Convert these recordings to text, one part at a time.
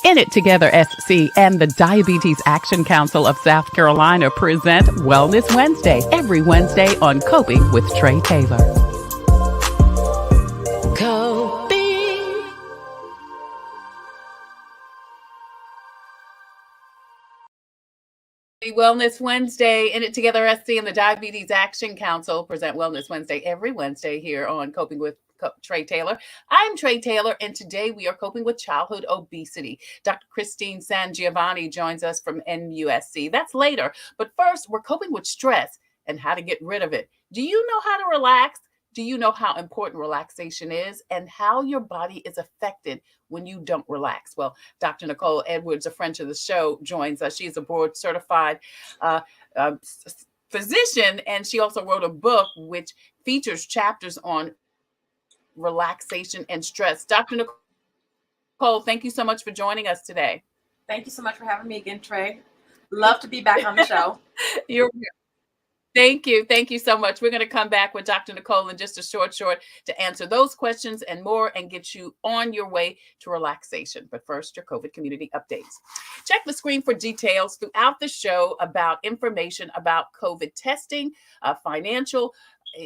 In It Together SC and the Diabetes Action Council of South Carolina present Wellness Wednesday every Wednesday on Coping with Trey Taylor. Coping. Wellness Wednesday, In It Together SC and the Diabetes Action Council present Wellness Wednesday every Wednesday here on Coping with Trey Taylor. I'm Trey Taylor, and today we are coping with childhood obesity. Dr. Christine SanGiovanni joins us from MUSC. That's later, but first, we're coping with stress and how to get rid of it. Do you know how to relax? Do you know how important relaxation is and how your body is affected when you don't relax? Well, Dr. Nicole Edwards, a friend of the show, joins us. She's a board certified physician, and she also wrote a book which features chapters on relaxation and stress. Dr. Nicole, thank you so much for joining us today. Thank you so much for having me again, Trey. Love to be back on the show. Thank you. Thank you so much. We're going to come back with Dr. Nicole in just a short to answer those questions and more and get you on your way to relaxation. But first, your COVID community updates. Check the screen for details throughout the show about information about COVID testing, financial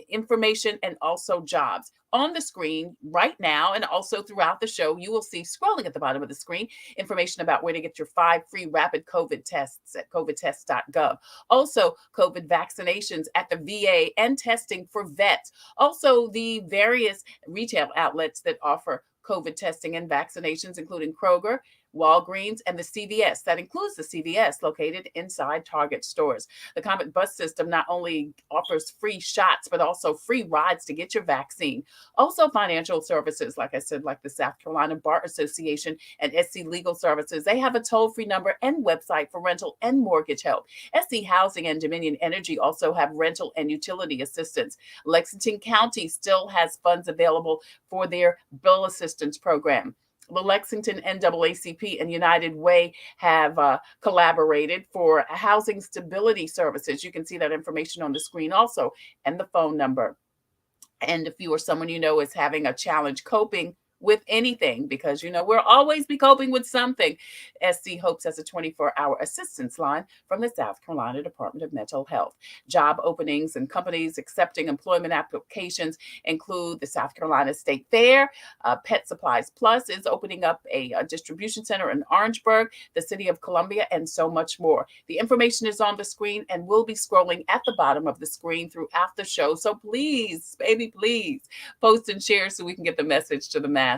information, and also jobs. On the screen right now and also throughout the show, you will see scrolling at the bottom of the screen information about where to get your 5 free rapid COVID tests at covettest.gov. Also, COVID vaccinations at the VA and testing for vets. Also, the various retail outlets that offer COVID testing and vaccinations, including Kroger, Walgreens, and the CVS. That includes the CVS located inside Target stores. The Comet bus system not only offers free shots, but also free rides to get your vaccine. Also, financial services, like I said, like the South Carolina Bar Association and SC Legal Services. They have a toll-free number and website for rental and mortgage help. SC Housing and Dominion Energy also have rental and utility assistance. Lexington County still has funds available for their bill assistance program. The Lexington NAACP and United Way have collaborated for housing stability services. You can see that information on the screen also, and the phone number. And if you or someone you know is having a challenge coping with anything, because we'll always be coping with something, SC Hopes has a 24-hour assistance line from the South Carolina Department of Mental Health. Job openings and companies accepting employment applications include the South Carolina State Fair. Pet Supplies Plus is opening up a distribution center in Orangeburg, the City of Columbia, and so much more. The information is on the screen and will be scrolling at the bottom of the screen throughout the show. So please, baby, please post and share so we can get the message to the masses.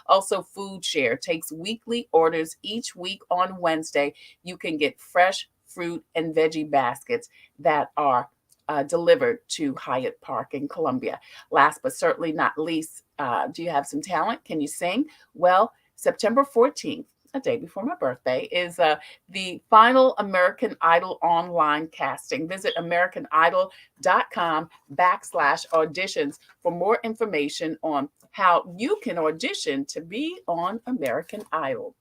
Also, Food Share takes weekly orders each week on Wednesday. You can get fresh fruit and veggie baskets that are delivered to Hyatt Park in Columbia. Last but certainly not least, do you have some talent? Can you sing? Well, September 14th, a day before my birthday, is the final American Idol online casting. Visit americanidol.com/auditions for more information on how you can audition to be on American Idol.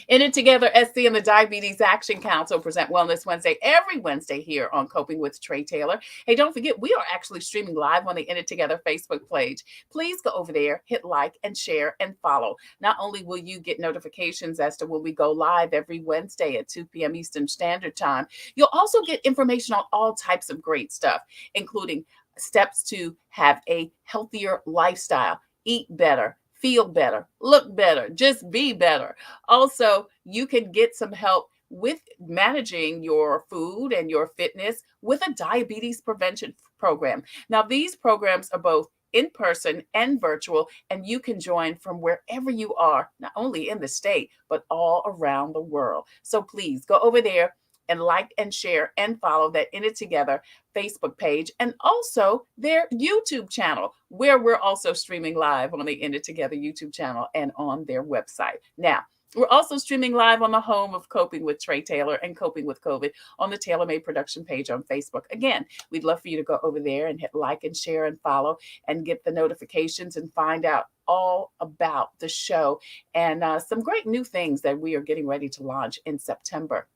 In It Together, SC and the Diabetes Action Council present Wellness Wednesday every Wednesday here on Coping with Trey Taylor. Hey, don't forget, we are actually streaming live on the In It Together Facebook page. Please go over there, hit like and share and follow. Not only will you get notifications as to when we go live every Wednesday at 2 p.m. Eastern Standard Time, you'll also get information on all types of great stuff, including steps to have a healthier lifestyle, eat better, feel better, look better, just be better. Also, you can get some help with managing your food and your fitness with a diabetes prevention program. Now, these programs are both in person and virtual, and you can join from wherever you are, not only in the state, but all around the world. So please go over there and like and share and follow that In It Together Facebook page, and also their YouTube channel, where we're also streaming live on the In It Together YouTube channel and on their website. Now, we're also streaming live on the home of Coping with Trey Taylor and Coping with COVID on the Tailor Made Production page on Facebook. Again, we'd love for you to go over there and hit like and share and follow and get the notifications and find out all about the show and some great new things that we are getting ready to launch in September.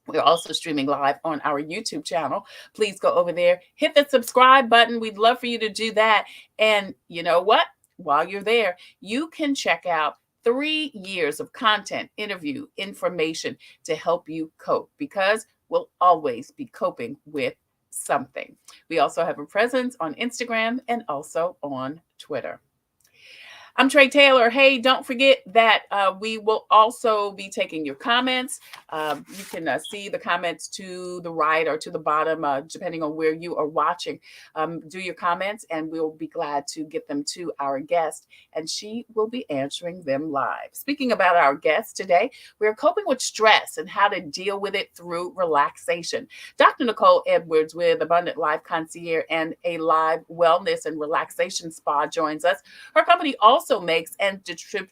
We're also streaming live on our YouTube channel. Please go over there, hit the subscribe button. We'd love for you to do that. And you know what? While you're there, you can check out 3 years of content, interview, information to help you cope, because we'll always be coping with something. We also have a presence on Instagram and also on Twitter. I'm Trey Taylor. Hey, don't forget that we will also be taking your comments. You can see the comments to the right or to the bottom, depending on where you are watching. Do your comments, and we'll be glad to get them to our guest, and she will be answering them live. Speaking about our guest today, we're coping with stress and how to deal with it through relaxation. Dr. Nicole Edwards with Abundant Life Concierge and a live wellness and relaxation spa joins us. Her company also makes and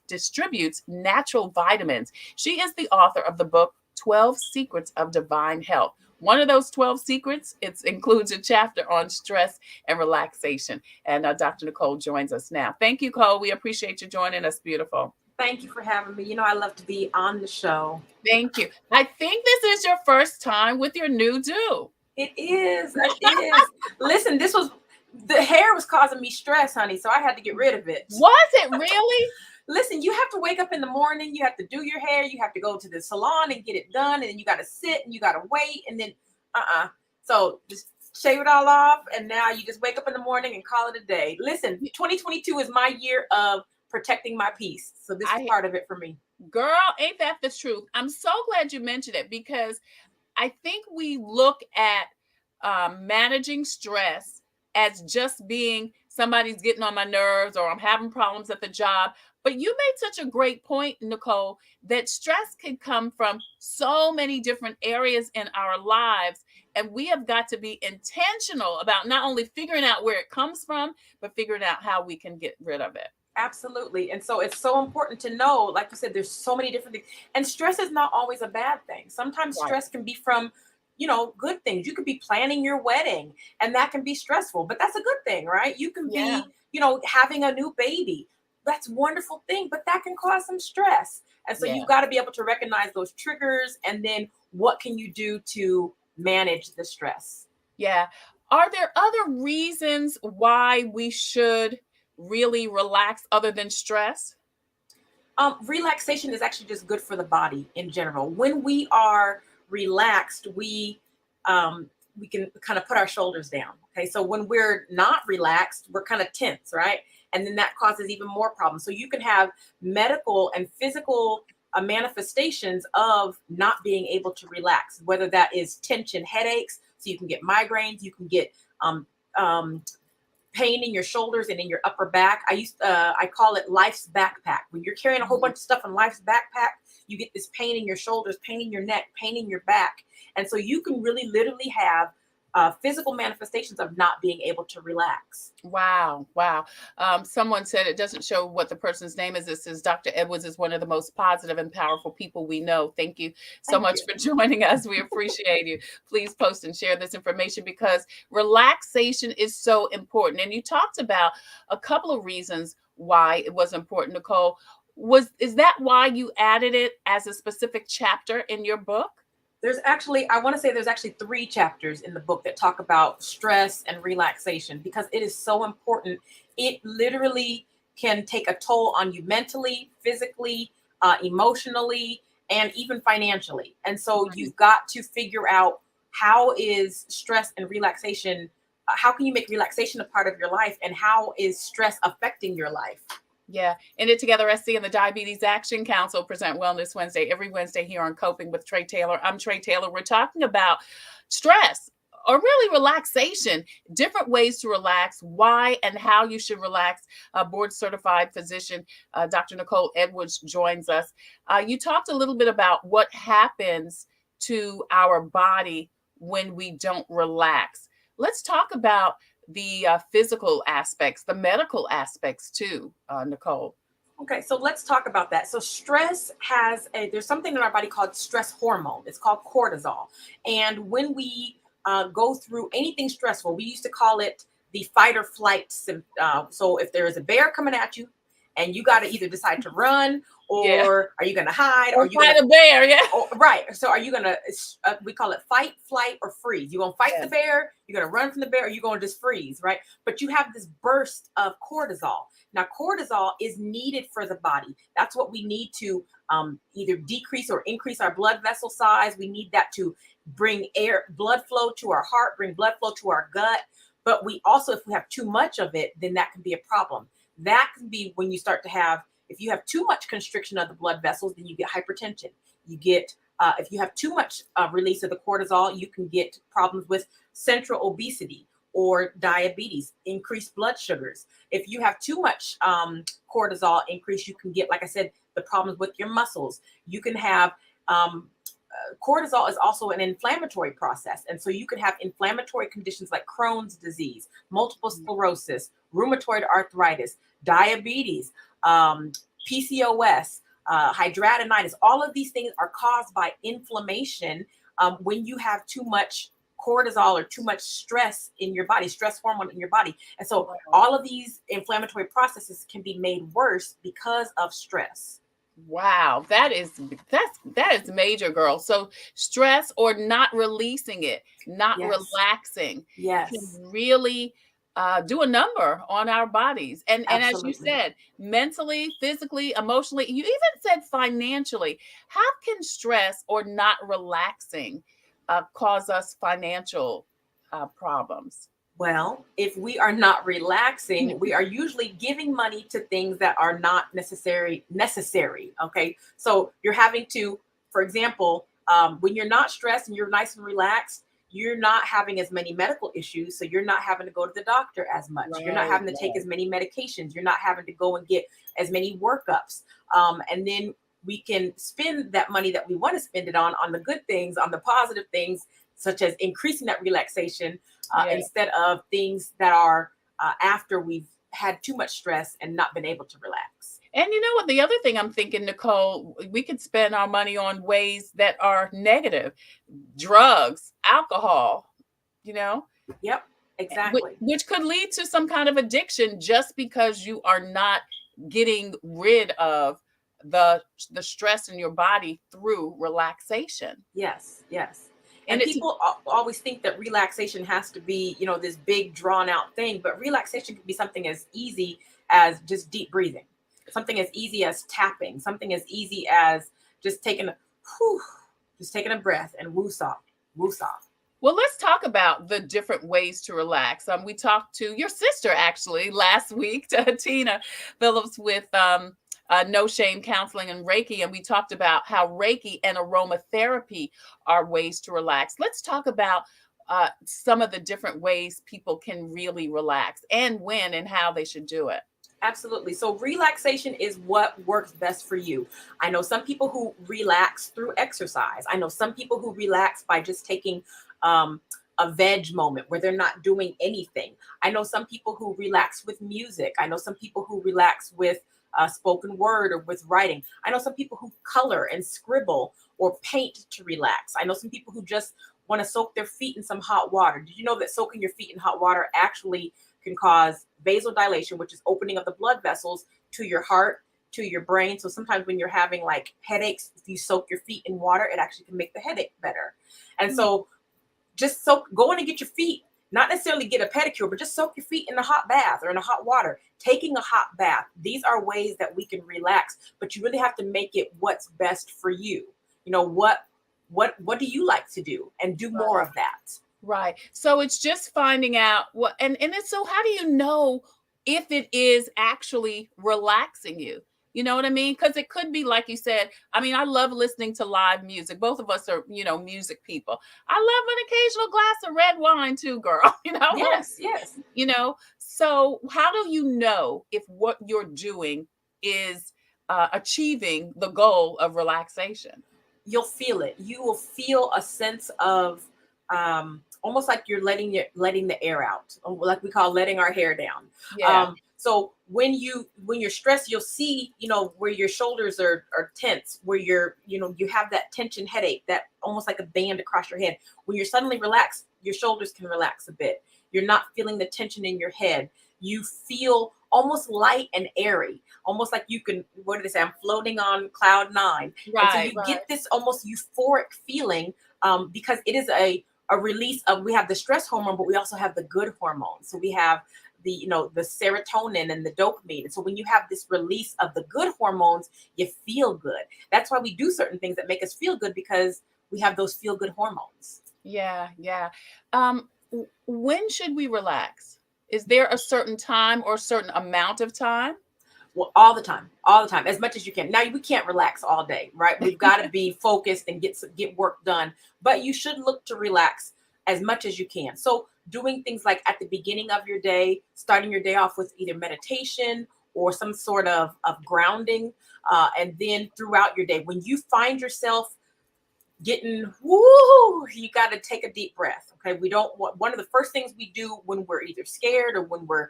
distributes natural vitamins. She is the author of the book 12 Secrets of Divine Health. One of those 12 secrets, it includes a chapter on stress and relaxation. And Dr. Nicole joins us now. Thank you, Cole. We appreciate you joining us. Beautiful. Thank you for having me. You know, I love to be on the show. Thank you. I think this is your first time with your new do. It is. It is. Listen, the hair was causing me stress, honey, so I had to get rid of it. Was it really? Listen, you have to wake up in the morning, you have to do your hair, you have to go to the salon and get it done, and then you got to sit and you got to wait, and then So just shave it all off, and now you just wake up in the morning and call it a day. Listen, 2022 is my year of protecting my peace, so this is part of it for me. Girl, ain't that the truth? I'm so glad you mentioned it, because I think we look at managing stress as just being somebody's getting on my nerves or I'm having problems at the job. But you made such a great point, Nicole, that stress can come from so many different areas in our lives. And we have got to be intentional about not only figuring out where it comes from, but figuring out how we can get rid of it. Absolutely. And so it's so important to know, like you said, there's so many different things. And stress is not always a bad thing. Sometimes stress can be from good things. You could be planning your wedding, and that can be stressful, but that's a good thing, right? You can be, having a new baby. That's a wonderful thing, but that can cause some stress. And so you've got to be able to recognize those triggers, and then what can you do to manage the stress? Yeah. Are there other reasons why we should really relax other than stress? Relaxation is actually just good for the body in general. When we are relaxed, we can kind of put our shoulders down. Okay, so when we're not relaxed, we're kind of tense, right? And then that causes even more problems. So you can have medical and physical manifestations of not being able to relax, whether that is tension, headaches. So you can get migraines, you can get pain in your shoulders and in your upper back. I call it life's backpack. When you're carrying a whole bunch of stuff in life's backpack, you get this pain in your shoulders, pain in your neck, pain in your back. And so you can really literally have physical manifestations of not being able to relax. Wow. Someone said it doesn't show what the person's name is. This is Dr. Edwards is one of the most positive and powerful people we know. Thank you so much for joining us. We appreciate you. Please post and share this information, because relaxation is so important. And you talked about a couple of reasons why it was important, Nicole. Is that why you added it as a specific chapter in your book? There's actually 3 chapters in the book that talk about stress and relaxation, because it is so important. It literally can take a toll on you mentally, physically, emotionally, and even financially. And so you've got to figure out, how is stress and relaxation, how can you make relaxation a part of your life, and how is stress affecting your life? Yeah. In It Together SC and the Diabetes Action Council present Wellness Wednesday every Wednesday here on Coping with Trey Taylor. I'm Trey Taylor. We're talking about stress, or really relaxation, different ways to relax, why and how you should relax. Board certified physician, Dr. Nicole Edwards joins us. You talked a little bit about what happens to our body when we don't relax. Let's talk about the physical aspects, the medical aspects too, Nicole. Okay, so let's talk about that. So stress there's something in our body called stress hormone. It's called cortisol. And when we go through anything stressful, we used to call it the fight or flight. So if there is a bear coming at you and you got to either decide to run, Yeah. or are you going to hide, Or are you fight going a bear, yeah. to, right? So are you going to, we call it fight, flight, or freeze. You're going to fight Yeah. the bear, you're going to run from the bear, or you're going to just freeze, right? But you have this burst of cortisol. Now, cortisol is needed for the body. That's what we need to either decrease or increase our blood vessel size. We need that to bring blood flow to our heart, bring blood flow to our gut. But we also, if we have too much of it, then that can be a problem. That can be when you start to have, if you have too much constriction of the blood vessels, then you get hypertension. You get, if you have too much release of the cortisol, you can get problems with central obesity or diabetes, increased blood sugars. If you have too much cortisol increase, you can get, like I said, the problems with your muscles. You can have, cortisol is also an inflammatory process. And so you could have inflammatory conditions like Crohn's disease, multiple sclerosis, rheumatoid arthritis, diabetes, PCOS, hidradenitis. All of these things are caused by inflammation when you have too much cortisol or too much stress in your body, stress hormone in your body. And so all of these inflammatory processes can be made worse because of stress. Wow, that is major, girl. So stress or not releasing it, not relaxing, can really do a number on our bodies. And as you said, mentally, physically, emotionally, you even said financially. How can stress or not relaxing cause us financial problems? Well, if we are not relaxing, we are usually giving money to things that are not necessary. Okay. So you're having to, for example, when you're not stressed and you're nice and relaxed, you're not having as many medical issues. So you're not having to go to the doctor as much. You're not having to take as many medications. You're not having to go and get as many workups. And then we can spend that money that we want to spend it on the good things, on the positive things, such as increasing that relaxation, instead of things that are after we've had too much stress and not been able to relax. And you know what? The other thing I'm thinking, Nicole, we could spend our money on ways that are negative, drugs, alcohol, you know? Yep, exactly. Which could lead to some kind of addiction just because you are not getting rid of the stress in your body through relaxation. Yes, yes. And people always think that relaxation has to be, this big drawn out thing, but relaxation can be something as easy as just deep breathing, something as easy as tapping, something as easy as just taking a breath and woosah. Well, let's talk about the different ways to relax. We talked to your sister actually last week, Tina Phillips, with No Shame Counseling and Reiki. And we talked about how Reiki and aromatherapy are ways to relax. Let's talk about some of the different ways people can really relax and when and how they should do it. Absolutely. So relaxation is what works best for you. I know some people who relax through exercise. I know some people who relax by just taking a veg moment where they're not doing anything. I know some people who relax with music. I know some people who relax with spoken word or with writing. I know some people who color and scribble or paint to relax. I know some people who just want to soak their feet in some hot water. Did you know that soaking your feet in hot water actually can cause vasodilation, which is opening of the blood vessels to your heart, to your brain? So sometimes when you're having like headaches, if you soak your feet in water, it actually can make the headache better. And so just go in and get your feet, not necessarily get a pedicure, but just soak your feet in a hot bath or in a hot water. Taking a hot bath. These are ways that we can relax, but you really have to make it what's best for you. What do you like to do, and do more of that. Right. So it's just finding out what, and it's, so how do you know if it is actually relaxing you? You know what I mean? Because it could be, like you said, I mean, I love listening to live music. Both of us are, music people. I love an occasional glass of red wine too, girl. Yes. So how do you know if what you're doing is achieving the goal of relaxation? You'll feel it. You will feel a sense of almost like you're letting the air out, like we call letting our hair down. Yeah. So when you're stressed, you'll see, where your shoulders are tense, where you have that tension headache, that almost like a band across your head. When you're suddenly relaxed, your shoulders can relax a bit. You're not feeling the tension in your head. You feel almost light and airy, almost like you can, what do they say? I'm floating on cloud 9. And so you get this almost euphoric feeling because it is a release of, we have the stress hormone, but we also have the good hormones. So we have the serotonin and the dopamine. And so when you have this release of the good hormones, you feel good. That's why we do certain things that make us feel good, because we have those feel good hormones. Yeah. When should we relax? Is there a certain time or a certain amount of time? Well, all the time, as much as you can. Now, we can't relax all day, right? We've got to be focused and get work done, but you should look to relax as much as you can. So doing things like at the beginning of your day, starting your day off with either meditation or some sort of grounding, and then throughout your day, when you find yourself getting you got to take a deep breath. Okay, we don't want, one of the first things we do when we're either scared or when we're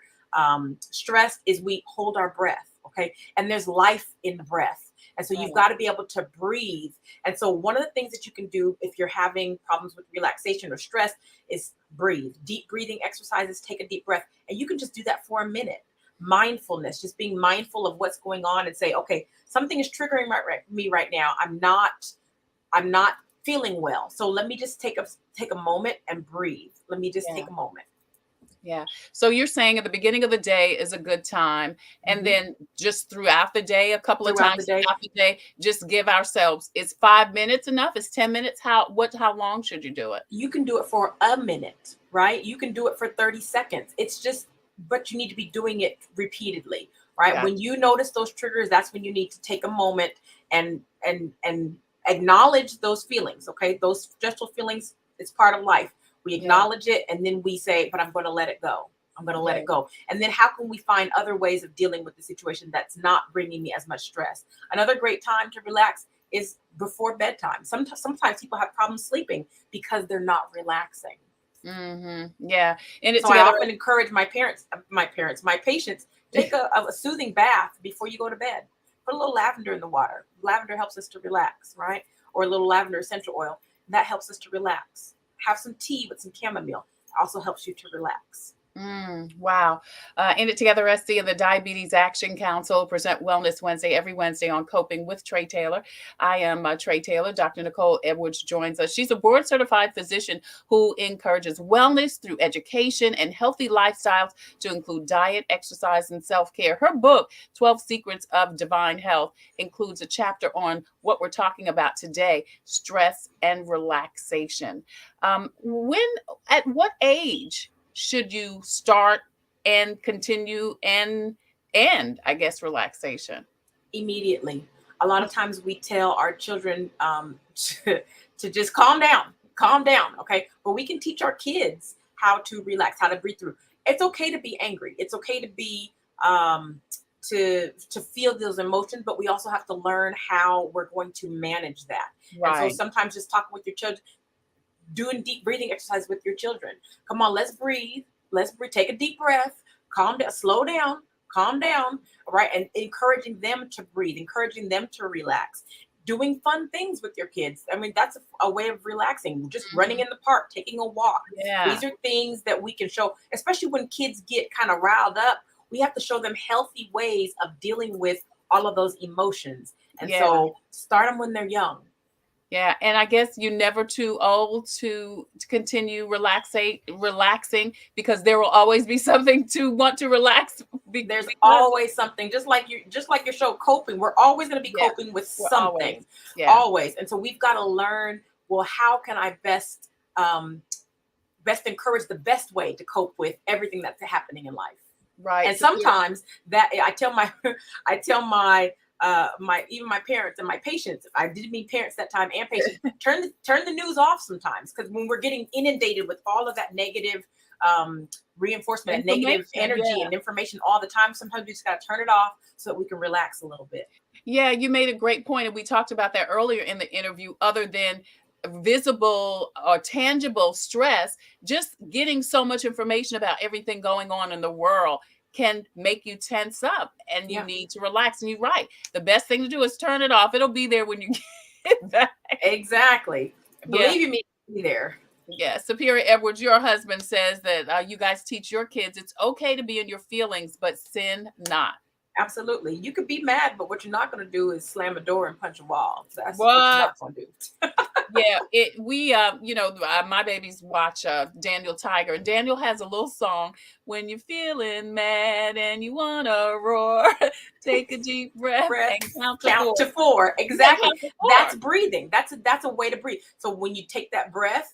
stressed is we hold our breath. Okay, and there's life in the breath, and so you've got to be able to breathe. And so one of the things that you can do if you're having problems with relaxation or stress is breathe. Deep breathing exercises. Take a deep breath, and you can just do that for a minute. Mindfulness, just being mindful of what's going on, and say, okay, something is triggering me right now. I'm not feeling well. So let me just take a moment and breathe. Let me just take a moment. Yeah. So you're saying at the beginning of the day is a good time. And then just throughout the day, a couple of times throughout the day, just give ourselves, is 5 minutes enough? Is 10 minutes? How long should you do it? You can do it for a minute, right? You can do it for 30 seconds. It's just, but you need to be doing it repeatedly, right? When you notice those triggers, that's when you need to take a moment and acknowledge those feelings. Okay, those stressful feelings, it's part of life. We acknowledge it, and then we say, but I'm going to let it go. I'm going to let it go. And then how can we find other ways of dealing with the situation that's not bringing me as much stress? Another great time to relax is before bedtime. Sometimes people have problems sleeping because they're not relaxing. Yeah. And so I often encourage my patients, take a soothing bath before you go to bed. Put a little lavender in the water. Lavender helps us to relax, right? Or a little lavender essential oil. That helps us to relax. Have some tea with some chamomile. Also helps you to relax. Wow. In It Together SC and the Diabetes Action Council present Wellness Wednesday every Wednesday on Coping with Trey Taylor. I am Trey Taylor. Dr. Nicole Edwards joins us. She's a board certified physician who encourages wellness through education and healthy lifestyles to include diet, exercise, and self-care. Her book, 12 Secrets of Divine Health, includes a chapter on what we're talking about today, stress and relaxation. At what age should you start and continue and I guess relaxation? Immediately. A lot of times we tell our children to just calm down, okay? But we can teach our kids how to relax, how to breathe through. It's okay to be angry. It's okay to be to feel those emotions, but we also have to learn how we're going to manage that. Right. And so sometimes just talking with your children, doing deep breathing exercise with your children. Come on, let's breathe. Take a deep breath, calm down, slow down, calm down, right? And encouraging them to breathe, encouraging them to relax, doing fun things with your kids. I mean, that's a way of relaxing, just running in the park, taking a walk. These are things that we can show, especially when kids get kind of riled up. We have to show them healthy ways of dealing with all of those emotions. And so start them when they're young. Yeah, and I guess you're never too old to continue relaxing, because there will always be something to want to relax. There's always something, just like your show Coping. We're always going to be coping with something, always. And so we've got to learn, well, how can I best encourage the best way to cope with everything that's happening in life? Right. And sometimes that I tell my even my parents and my patients, I didn't mean parents that time and patients, turn the news off sometimes, because when we're getting inundated with all of that negative reinforcement and negative energy and information all the time, sometimes we just got to turn it off so that we can relax a little bit. Yeah, you made a great point, and we talked about that earlier in the interview. Other than visible or tangible stress, just getting so much information about everything going on in the world can make you tense up, and you need to relax. And you're right. The best thing to do is turn it off. It'll be there when you get back. Exactly. Believe me, it'll be there. Yeah, Superior Edwards, your husband says that you guys teach your kids it's okay to be in your feelings, but sin not. Absolutely. You could be mad, but what you're not going to do is slam a door and punch a wall. That's what you're What? not going to do. Yeah, my babies watch Daniel Tiger, and Daniel has a little song. When you're feeling mad and you wanna roar, take a deep breath Breath, and count to count four. to four. Exactly. Count to That's four. breathing. That's a way to breathe. So when you take that breath,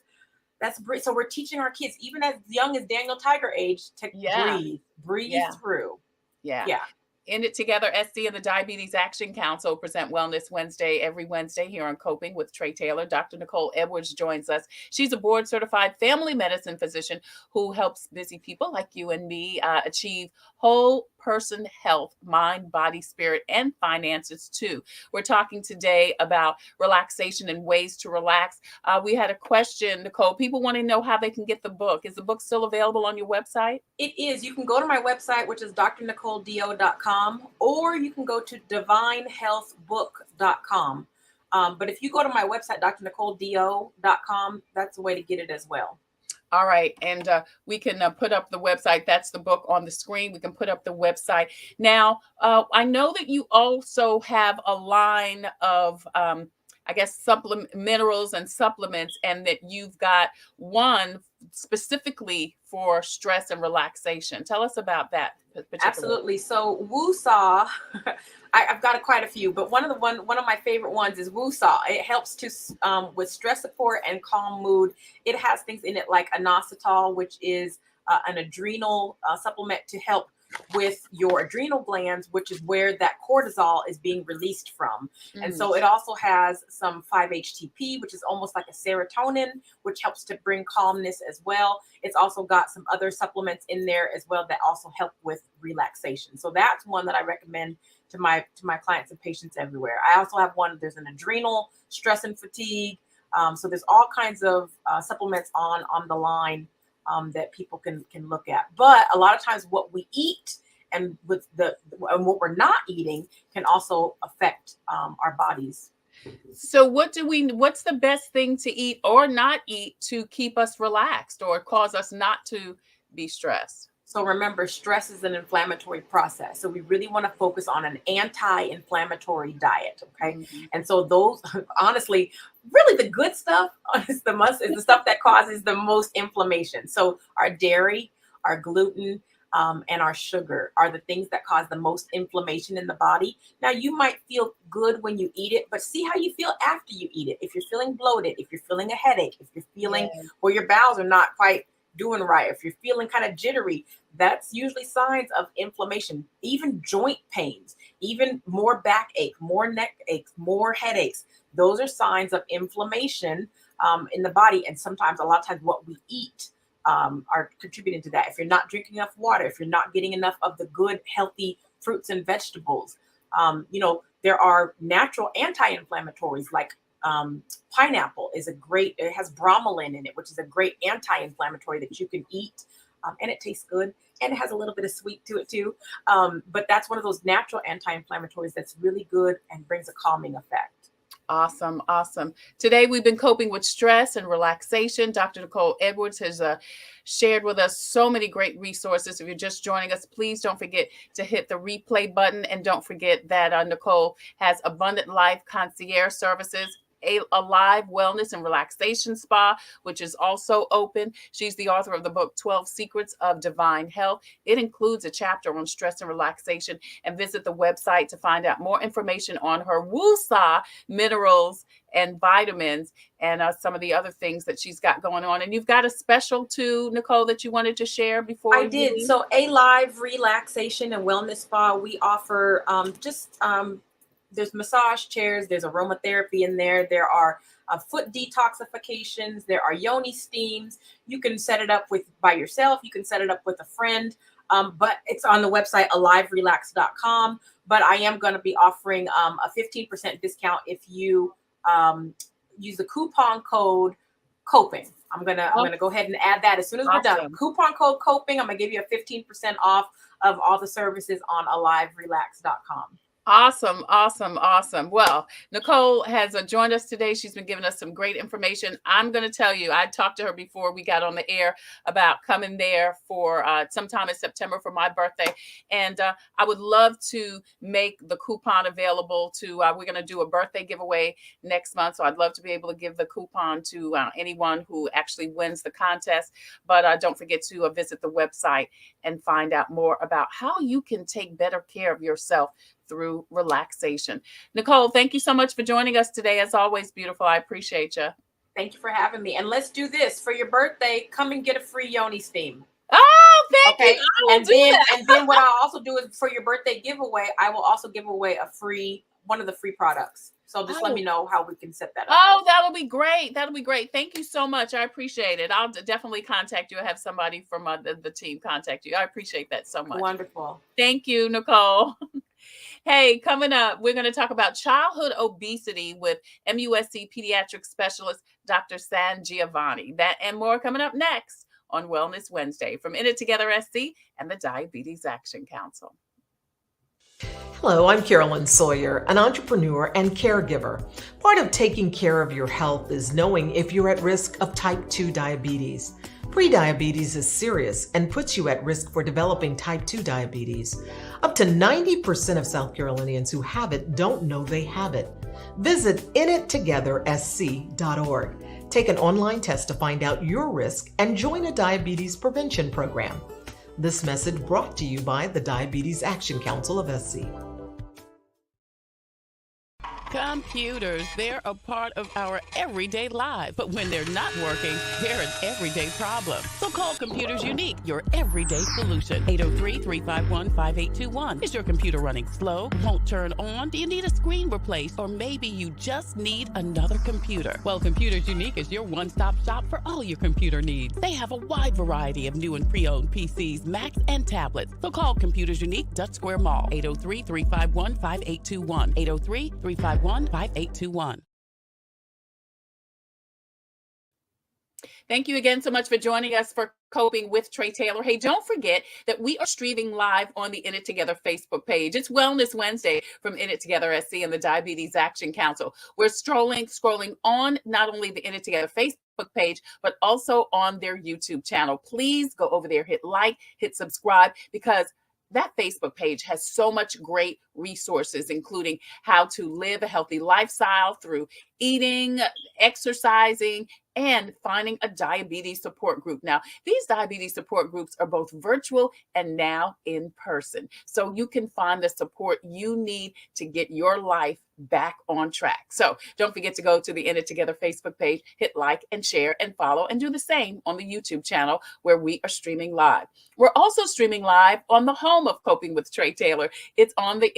that's breathe. So we're teaching our kids, even as young as Daniel Tiger age, to Yeah, breathe yeah, through. yeah. Yeah. In It Together, SC and the Diabetes Action Council present Wellness Wednesday every Wednesday here on Coping with Trey Taylor. Dr. Nicole Edwards joins us. She's a board certified family medicine physician who helps busy people like you and me achieve whole person health, mind, body, spirit, and finances too. We're talking today about relaxation and ways to relax. We had a question, Nicole. People want to know how they can get the book. Is the book still available on your website? It is. You can go to my website, which is drnicoledo.com, or you can go to divinehealthbook.com. But if you go to my website, drnicoledo.com, that's a way to get it as well. All right. And we can put up the website. That's the book on the screen. We can put up the website. Now, I know that you also have a line of, I guess, supplement minerals and supplements, and that you've got one specifically for stress and relaxation. Tell us about that particular. Absolutely. So Woo-Saw, I've got quite a few, but one of my favorite ones is Woo-Saw. It helps to with stress support and calm mood. It has things in it like inositol, which is an adrenal supplement to help with your adrenal glands, which is where that cortisol is being released from. And so it also has some 5-HTP, which is almost like a serotonin, which helps to bring calmness as well. It's also got some other supplements in there as well that also help with relaxation. So that's one that I recommend to my clients and patients everywhere. I also have one, there's an adrenal stress and fatigue. So there's all kinds of supplements on the line that people can look at. But a lot of times what we eat and what we're not eating can also affect our bodies. So what's the best thing to eat or not eat to keep us relaxed or cause us not to be stressed? So remember, stress is an inflammatory process. So we really want to focus on an anti-inflammatory diet. Okay. Mhm. And so those, honestly, really the good stuff is the stuff that causes the most inflammation. So our dairy, our gluten, and our sugar are the things that cause the most inflammation in the body. Now, you might feel good when you eat it, but see how you feel after you eat it. If you're feeling bloated, if you're feeling a headache, if you're feeling where your bowels are not quite doing right, if you're feeling kind of jittery, that's usually signs of inflammation. Even joint pains, even more backache, more neck aches, more headaches. Those are signs of inflammation in the body. And sometimes, a lot of times, what we eat are contributing to that. If you're not drinking enough water, if you're not getting enough of the good, healthy fruits and vegetables, there are natural anti-inflammatories like pineapple is it has bromelain in it, which is a great anti-inflammatory that you can eat. And it tastes good, and it has a little bit of sweet to it too. But that's one of those natural anti-inflammatories that's really good and brings a calming effect. Awesome. Awesome. Today, we've been coping with stress and relaxation. Dr. Nicole Edwards has shared with us so many great resources. If you're just joining us, please don't forget to hit the replay button. And don't forget that Nicole has Abundant Life Concierge Services, a live wellness and relaxation spa, which is also open. She's the author of the book 12 Secrets of Divine Health. It includes a chapter on stress and relaxation. And visit the website to find out more information on her Woo-Saw minerals and vitamins and some of the other things that she's got going on. And you've got a special too, Nicole, that you wanted to share before I did. So a live relaxation and wellness spa, we offer there's massage chairs, there's aromatherapy in there, there are foot detoxifications, there are yoni steams. You can set it up by yourself, you can set it up with a friend, but it's on the website aliverelax.com. But I am going to be offering a 15% discount if you use the coupon code COPING. I'm gonna go ahead and add that as soon as we're done. Coupon code COPING. I'm gonna give you a 15% off of all the services on aliverelax.com. Awesome, awesome, awesome. Well, Nicole has joined us today. She's been giving us some great information. I'm going to tell you, I talked to her before we got on the air about coming there for sometime in September for my birthday. And I would love to make the coupon available to, we're going to do a birthday giveaway next month. So I'd love to be able to give the coupon to anyone who actually wins the contest. But don't forget to visit the website and find out more about how you can take better care of yourself through relaxation. Nicole, thank you so much for joining us today. As always, beautiful. I appreciate you. Thank you for having me. And let's do this for your birthday. Come and get a free yoni steam. Oh, thank you. I will do that. And then what I'll also do is for your birthday giveaway, I will also give away one of the free products. So just let me know how we can set that up. Oh, that'll be great. That'll be great. Thank you so much. I appreciate it. I'll definitely contact you. I have somebody from the team contact you. I appreciate that so much. Wonderful. Thank you, Nicole. Hey, coming up, we're going to talk about childhood obesity with MUSC Pediatrics specialist, Dr. SanGiovanni. That and more coming up next on Wellness Wednesday from In It Together SC and the Diabetes Action Council. Hello, I'm Carolyn Sawyer, an entrepreneur and caregiver. Part of taking care of your health is knowing if you're at risk of type 2 diabetes. Prediabetes is serious and puts you at risk for developing type 2 diabetes. Up to 90% of South Carolinians who have it don't know they have it. Visit inittogethersc.org. Take an online test to find out your risk and join a diabetes prevention program. This message brought to you by the Diabetes Action Council of SC. Computers, they're a part of our everyday lives, but when they're not working, they're an everyday problem. So call Computers Unique, your everyday solution. 803-351-5821. Is your computer running slow? Won't turn on? Do you need a screen replaced? Or maybe you just need another computer? Well, Computers Unique is your one-stop shop for all your computer needs. They have a wide variety of new and pre-owned PCs, Macs, and tablets. So call Computers Unique, Dutch Square Mall. 803-351-5821. 803-351-5821. Thank you again so much for joining us for Coping with Trey Taylor. Hey, don't forget that we are streaming live on the In It Together Facebook page. It's Wellness Wednesday from In It Together SC and the Diabetes Action Council. We're scrolling on not only the In It Together Facebook page, but also on their YouTube channel. Please go over there, hit like, hit subscribe, because that Facebook page has so much great resources, including how to live a healthy lifestyle through eating, exercising, and finding a diabetes support group. Now, these diabetes support groups are both virtual and now in person. So you can find the support you need to get your life back on track. So don't forget to go to the In It Together Facebook page, hit like and share and follow, and do the same on the YouTube channel where we are streaming live. We're also streaming live on the home of Coping with Trey Taylor. It's on the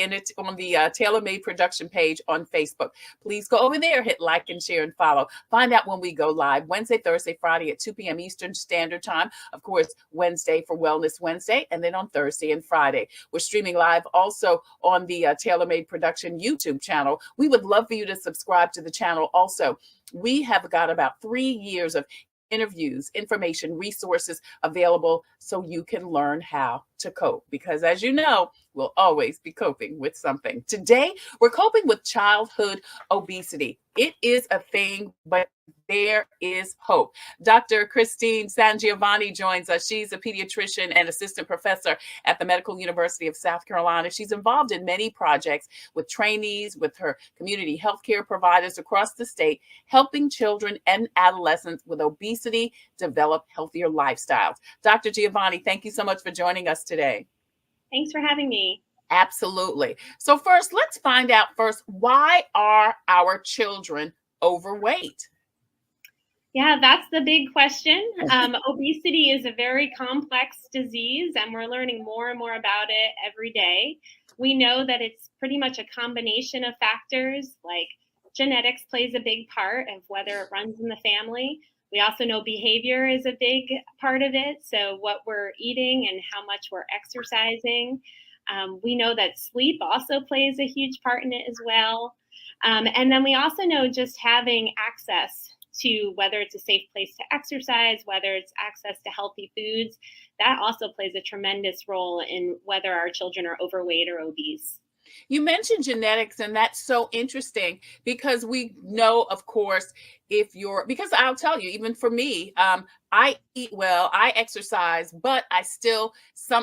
Tailor Made production page on Facebook. Please go over there, hit like and share and follow. Find out when we go live Wednesday, Thursday, Friday at 2 p.m. Eastern Standard Time. Of course, Wednesday for Wellness Wednesday, and then on Thursday and Friday. We're streaming live also on the Tailor Made production YouTube channel. We would love for you to subscribe to the channel also. We have got about 3 years of interviews, information, resources available so you can learn how to cope. Because as you know, we'll always be coping with something. Today, we're coping with childhood obesity. It is a thing, but there is hope. Dr. Christine SanGiovanni joins us. She's a pediatrician and assistant professor at the Medical University of South Carolina. She's involved in many projects with trainees, with her community healthcare providers across the state, helping children and adolescents with obesity develop healthier lifestyles. Dr. Giovanni, thank you so much for joining us today. Thanks for having me. Absolutely. So first, let's find out why are our children overweight? Yeah, that's the big question. Obesity is a very complex disease, and we're learning more and more about it every day. We know that it's pretty much a combination of factors, like genetics plays a big part of whether it runs in the family. We also know behavior is a big part of it. So what we're eating and how much we're exercising. We know that sleep also plays a huge part in it as well. And then we also know just having access to whether it's a safe place to exercise, whether it's access to healthy foods, that also plays a tremendous role in whether our children are overweight or obese. You mentioned genetics, and that's so interesting because we know, of course, because I'll tell you, even for me, I eat well, I exercise, but I still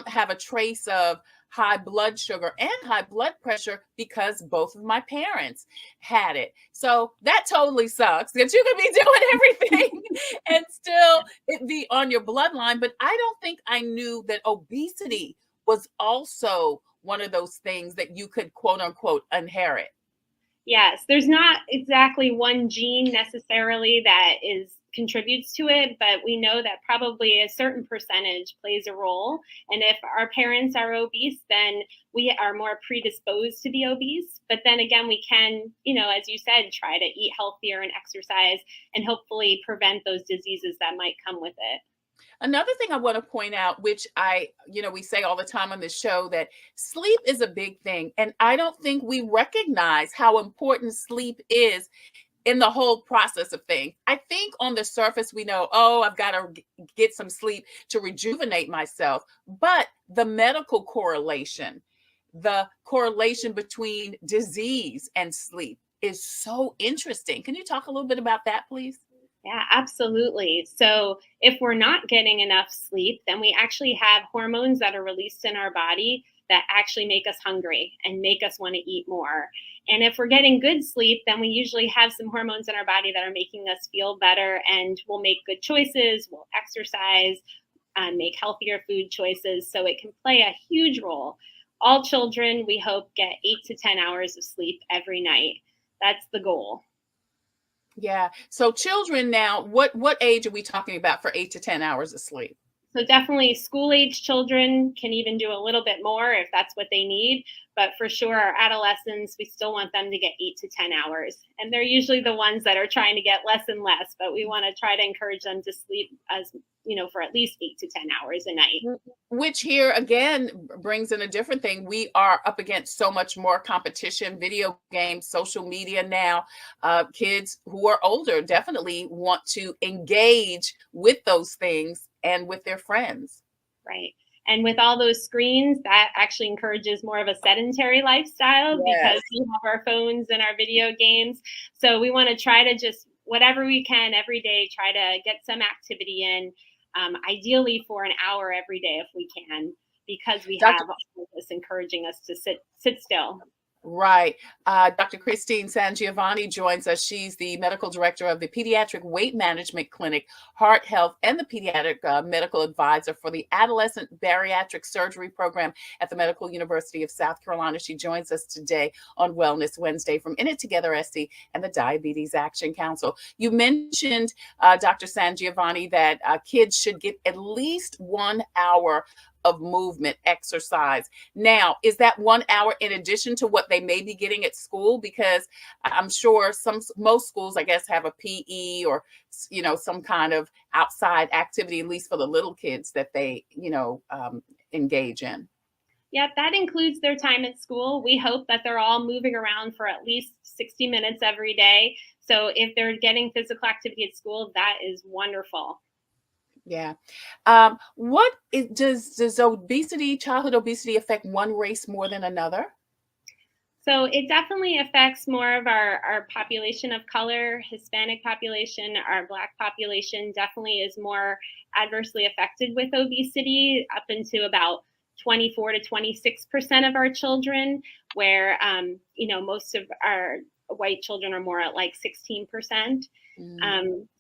have a trace of high blood sugar and high blood pressure because both of my parents had it. So that totally sucks that you could be doing everything and still it be on your bloodline. But I don't think I knew that obesity was also one of those things that you could quote unquote inherit. Yes, there's not exactly one gene necessarily that contributes to it, but we know that probably a certain percentage plays a role. And if our parents are obese, then we are more predisposed to be obese. But then again, we can, as you said, try to eat healthier and exercise and hopefully prevent those diseases that might come with it. Another thing I want to point out, which we say all the time on this show, that sleep is a big thing. And I don't think we recognize how important sleep is in the whole process of things. I think on the surface, we know, I've got to get some sleep to rejuvenate myself. But the medical correlation, the correlation between disease and sleep is so interesting. Can you talk a little bit about that, please? Yeah, absolutely. So if we're not getting enough sleep, then we actually have hormones that are released in our body that actually make us hungry and make us want to eat more. And if we're getting good sleep, then we usually have some hormones in our body that are making us feel better, and we'll make good choices, we'll exercise, make healthier food choices. So it can play a huge role. All children, we hope, get 8 to 10 hours of sleep every night. That's the goal. Yeah. So children now, what age are we talking about for 8 to 10 hours of sleep? So definitely school-age children can even do a little bit more if that's what they need. But for sure, our adolescents, we still want them to get 8 to 10 hours. And they're usually the ones that are trying to get less and less. But we want to try to encourage them to sleep for at least 8 to 10 hours a night. Which here again brings in a different thing. We are up against so much more competition, video games, social media now. Kids who are older definitely want to engage with those things and with their friends. Right. And with all those screens, that actually encourages more of a sedentary lifestyle because we have our phones and our video games. So we want to try to just whatever we can every day, try to get some activity in, ideally for an hour every day if we can, because we have all this encouraging us to sit still. Right. Dr. Christine SanGiovanni joins us. She's the medical director of the Pediatric Weight Management Clinic, Heart Health, and the pediatric medical advisor for the Adolescent Bariatric Surgery Program at the Medical University of South Carolina. She joins us today on Wellness Wednesday from In It Together SC and the Diabetes Action Council. You mentioned, Dr. SanGiovanni, that kids should get at least 1 hour of movement exercise. Now, is that 1 hour in addition to what they may be getting at school? Because I'm sure most schools, I guess, have a PE or, some kind of outside activity, at least for the little kids that they, engage in. Yeah, that includes their time at school. We hope that they're all moving around for at least 60 minutes every day. So if they're getting physical activity at school, that is wonderful. Yeah. Does obesity, childhood obesity, affect one race more than another? So it definitely affects more of our population of color, Hispanic population. Our Black population definitely is more adversely affected with obesity, up into about 24 to 26% of our children, where most of our white children are more at like 16%.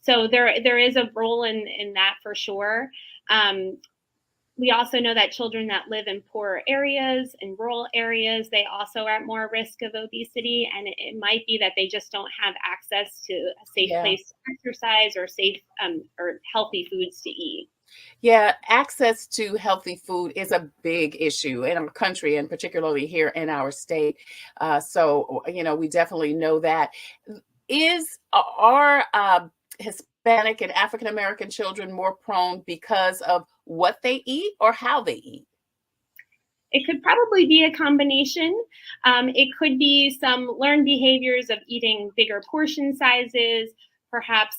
So there is a role in that for sure. We also know that children that live in poorer areas, in rural areas, they also are at more risk of obesity. And it might be that they just don't have access to a safe place to exercise or safe or healthy foods to eat. Yeah, access to healthy food is a big issue in our country, and particularly here in our state. So we definitely know that. Are Hispanic and African American children more prone because of what they eat or how they eat? It could probably be a combination. It could be some learned behaviors of eating bigger portion sizes, Perhaps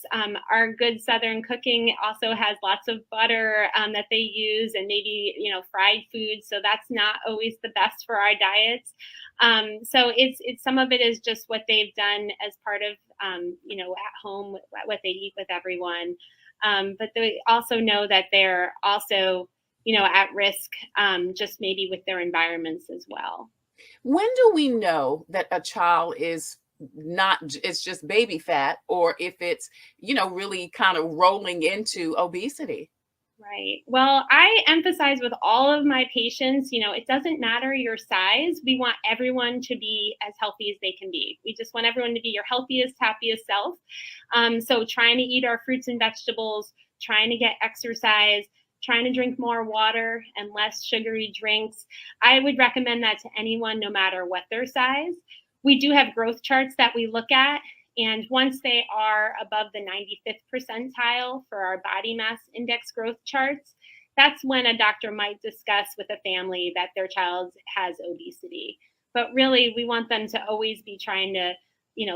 our good Southern cooking also has lots of butter that they use, and maybe, fried foods. So that's not always the best for our diets. So it's some of it is just what they've done as part of, at home, what they eat with everyone. But they also know that they're also, at risk, just maybe with their environments as well. When do we know that a child is it's just baby fat, or if it's, really kind of rolling into obesity? Right. Well, I emphasize with all of my patients, it doesn't matter your size. We want everyone to be as healthy as they can be. We just want everyone to be your healthiest, happiest self. So trying to eat our fruits and vegetables, trying to get exercise, trying to drink more water and less sugary drinks. I would recommend that to anyone, no matter what their size. We do have growth charts that we look at. And once they are above the 95th percentile for our body mass index growth charts, that's when a doctor might discuss with a family that their child has obesity. But really, we want them to always be trying to,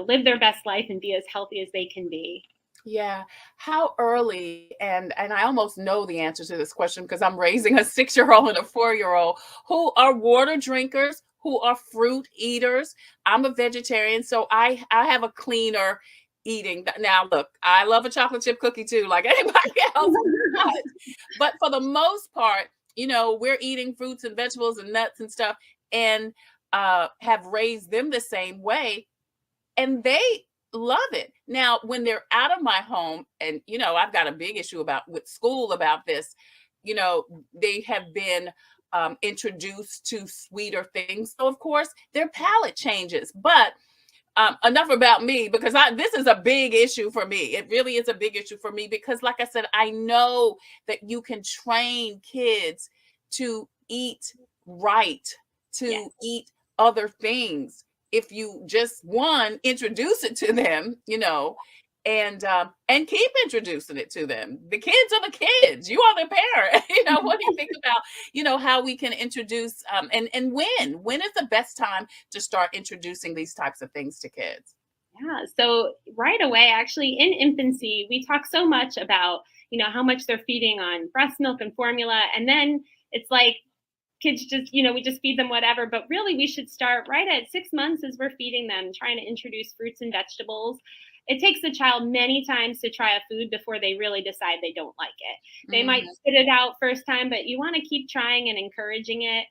live their best life and be as healthy as they can be. Yeah. How early, and I almost know the answer to this question because I'm raising a 6-year-old and a 4-year-old who are water drinkers, who are fruit eaters. I'm a vegetarian, so I have a cleaner eating. Now, look, I love a chocolate chip cookie too, like anybody else. But for the most part, we're eating fruits and vegetables and nuts and stuff, and have raised them the same way, and they love it. Now, when they're out of my home, and I've got a big issue with school about this, they have been introduced to sweeter things. So of course their palate changes. But enough about me, because this is a big issue for me. It really is a big issue for me because, like I said, I know that you can train kids to eat right, to eat other things, if you just introduce it to them, and keep introducing it to them. The kids are the kids. You are the parent. What do you think about, how we can introduce and when is the best time to start introducing these types of things to kids? Yeah. So right away, actually in infancy, we talk so much about, how much they're feeding on breast milk and formula. And then it's like, kids just, we just feed them whatever, but really we should start right at 6 months as we're feeding them, trying to introduce fruits and vegetables. It takes the child many times to try a food before they really decide they don't like it. They might spit it out first time, but you want to keep trying and encouraging it.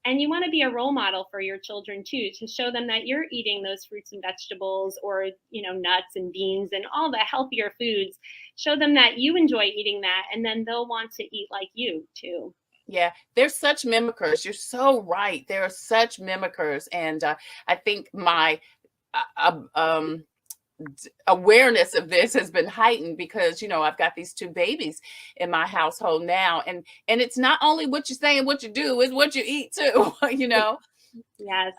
And you want to be a role model for your children too, to show them that you're eating those fruits and vegetables, or, nuts and beans and all the healthier foods. Show them that you enjoy eating that, and then they'll want to eat like you too. Yeah, they're such mimickers. You're so right. There are such mimickers. And I think my awareness of this has been heightened because, I've got these 2 babies in my household now. And it's not only what you say and what you do, it's what you eat too, Yes.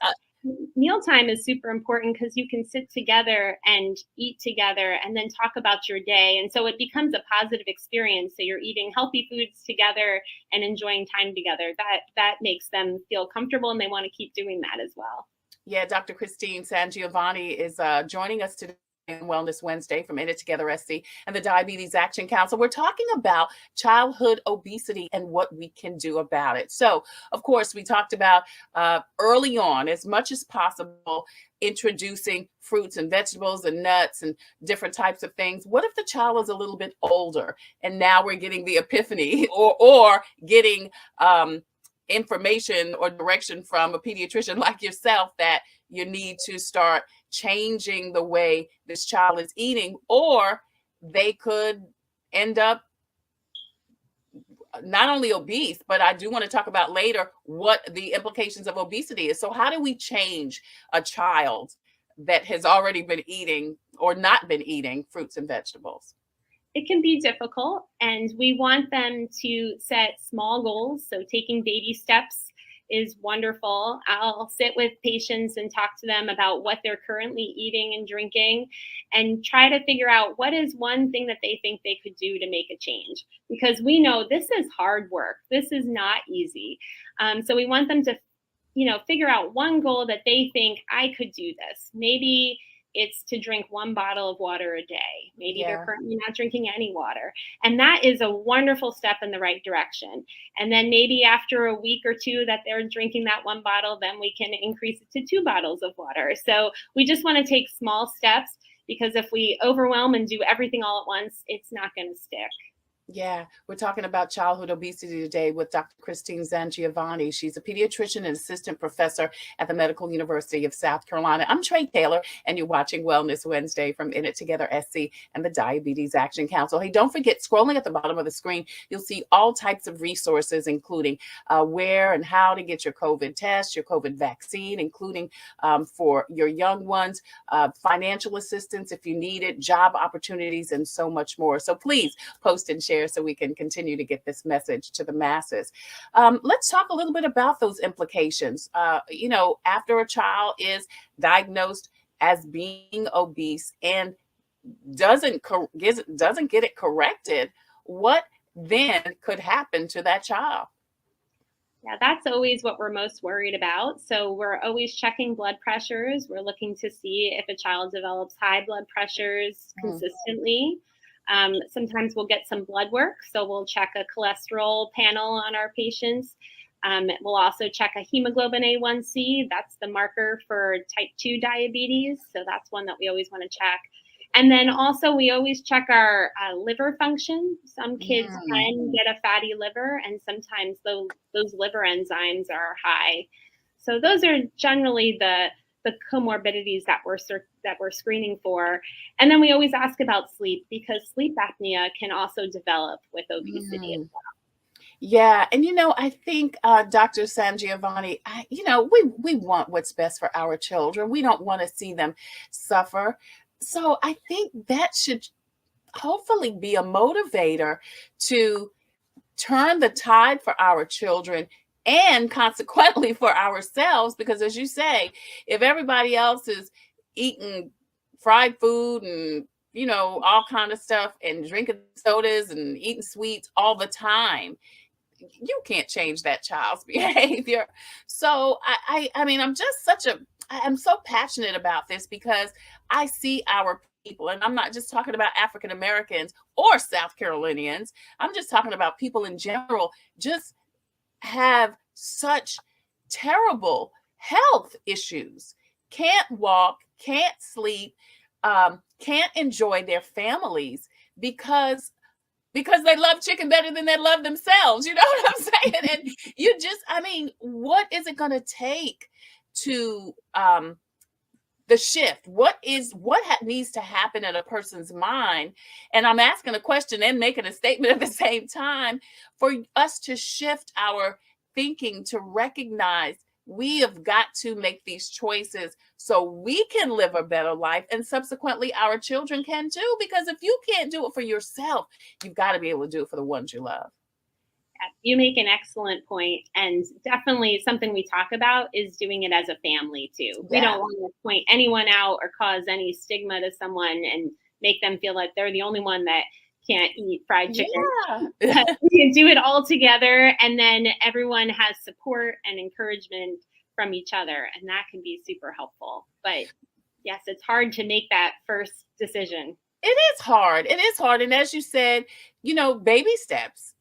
Mealtime is super important because you can sit together and eat together and then talk about your day. And so it becomes a positive experience. So you're eating healthy foods together and enjoying time together. That makes them feel comfortable, and they want to keep doing that as well. Yeah, Dr. Christine SanGiovanni is joining us today on Wellness Wednesday from In It Together SC and the Diabetes Action Council. We're talking about childhood obesity and what we can do about it. So, of course, we talked about early on, as much as possible, introducing fruits and vegetables and nuts and different types of things. What if the child is a little bit older and now we're getting the epiphany or getting information or direction from a pediatrician like yourself that you need to start changing the way this child is eating, or they could end up not only obese, but I do want to talk about later what the implications of obesity is. So how do we change a child that has already been eating or not been eating fruits and vegetables? It can be difficult, and we want them to set small goals. So taking baby steps is wonderful. I'll sit with patients and talk to them about what they're currently eating and drinking, and try to figure out what is one thing that they think they could do to make a change. Because we know this is hard work. This is not easy. So we want them to, figure out one goal that they think, I could do this. Maybe it's to drink 1 bottle of water a day. Maybe Yeah. they're currently not drinking any water. And that is a wonderful step in the right direction. And then maybe after a week or 2 that they're drinking that 1 bottle, then we can increase it to 2 bottles of water. So we just want to take small steps, because if we overwhelm and do everything all at once, it's not going to stick. Yeah, we're talking about childhood obesity today with Dr. Christine SanGiovanni. She's a pediatrician and assistant professor at the Medical University of South Carolina. I'm Trey Taylor, and you're watching Wellness Wednesday from In It Together SC and the Diabetes Action Council. Hey, don't forget, scrolling at the bottom of the screen, you'll see all types of resources, including where and how to get your COVID test, your COVID vaccine, including for your young ones, financial assistance if you need it, job opportunities, and so much more. So please post and share so we can continue to get this message to the masses. Let's talk a little bit about those implications. After a child is diagnosed as being obese and doesn't get it corrected, what then could happen to that child? Yeah, that's always what we're most worried about. So we're always checking blood pressures. We're looking to see if a child develops high blood pressures consistently. Sometimes we'll get some blood work. So we'll check a cholesterol panel on our patients. We'll also check a hemoglobin A1C. That's the marker for type 2 diabetes. So that's one that we always want to check. And then also we always check our liver function. Some kids can get a fatty liver, and sometimes those liver enzymes are high. So those are generally the comorbidities that we're screening for. And then we always ask about sleep, because sleep apnea can also develop with obesity as well. Yeah. And, I think, Dr. SanGiovanni, we want what's best for our children. We don't want to see them suffer. So I think that should hopefully be a motivator to turn the tide for our children and consequently for ourselves, because as you say, if everybody else is eating fried food and, all kind of stuff and drinking sodas and eating sweets all the time, you can't change that child's behavior. So I'm so passionate about this, because I see our people, and I'm not just talking about African Americans or South Carolinians. I'm just talking about people in general, just have such terrible health issues, can't walk, can't sleep, can't enjoy their families because they love chicken better than they love themselves. You know what I'm saying? And what is it going to take to the shift? What needs to happen in a person's mind? And I'm asking a question and making a statement at the same time for us to shift our thinking, to recognize we have got to make these choices so we can live a better life, and subsequently our children can too. Because if you can't do it for yourself, you've got to be able to do it for the ones you love. You make an excellent point, and definitely something we talk about is doing it as a family too. Yeah. We don't want to point anyone out or cause any stigma to someone and make them feel like they're the only one that can't eat fried chicken. Yeah. We can do it all together, and then everyone has support and encouragement from each other, and that can be super helpful. But yes, it's hard to make that first decision. It is hard. And as you said, baby steps,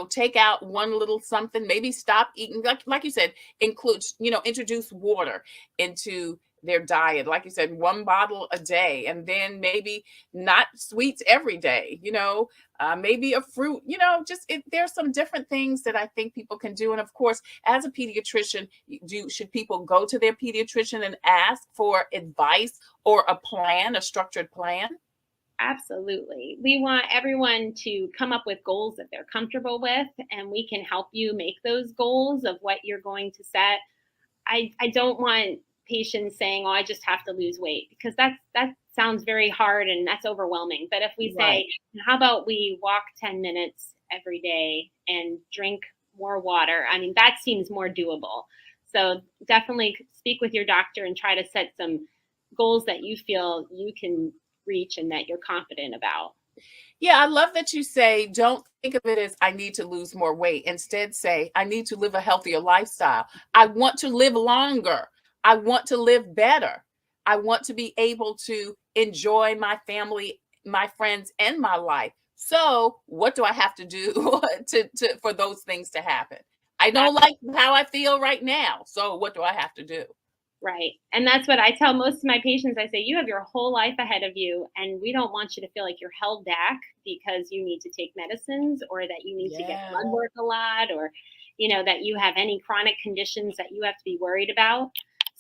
take out one little something, maybe stop eating, like you said, introduce water into their diet. Like you said, 1 bottle a day, and then maybe not sweets every day, maybe a fruit, there's some different things that I think people can do. And of course, as a pediatrician, should people go to their pediatrician and ask for advice or a structured plan? Absolutely. We want everyone to come up with goals that they're comfortable with, and we can help you make those goals of what you're going to set. I don't want patients saying, I just have to lose weight, because that sounds very hard and that's overwhelming. But if we say, how about we walk 10 minutes every day and drink more water? That seems more doable. So definitely speak with your doctor and try to set some goals that you feel you can reach and that you're confident about. Yeah, I love that you say, don't think of it as I need to lose more weight. Instead, say, I need to live a healthier lifestyle. I want to live longer. I want to live better. I want to be able to enjoy my family, my friends, and my life. So what do I have to do for those things to happen? I don't like how I feel right now. So what do I have to do? Right. And that's what I tell most of my patients. I say, you have your whole life ahead of you, and we don't want you to feel like you're held back because you need to take medicines, or that you need to get blood work a lot, or, that you have any chronic conditions that you have to be worried about.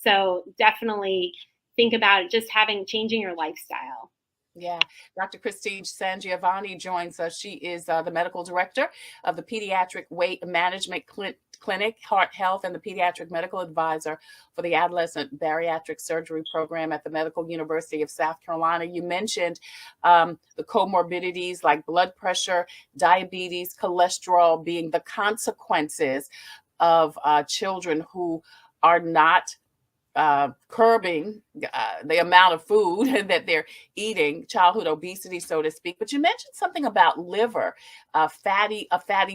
So definitely think about just changing your lifestyle. Yeah. Dr. Christine SanGiovanni joins us. She is the medical director of the Pediatric Weight Management Clinic, Heart Health, and the Pediatric Medical Advisor for the Adolescent Bariatric Surgery Program at the Medical University of South Carolina. You mentioned the comorbidities like blood pressure, diabetes, cholesterol being the consequences of children who are not curbing the amount of food that they're eating, childhood obesity, so to speak. But you mentioned something about liver, a fatty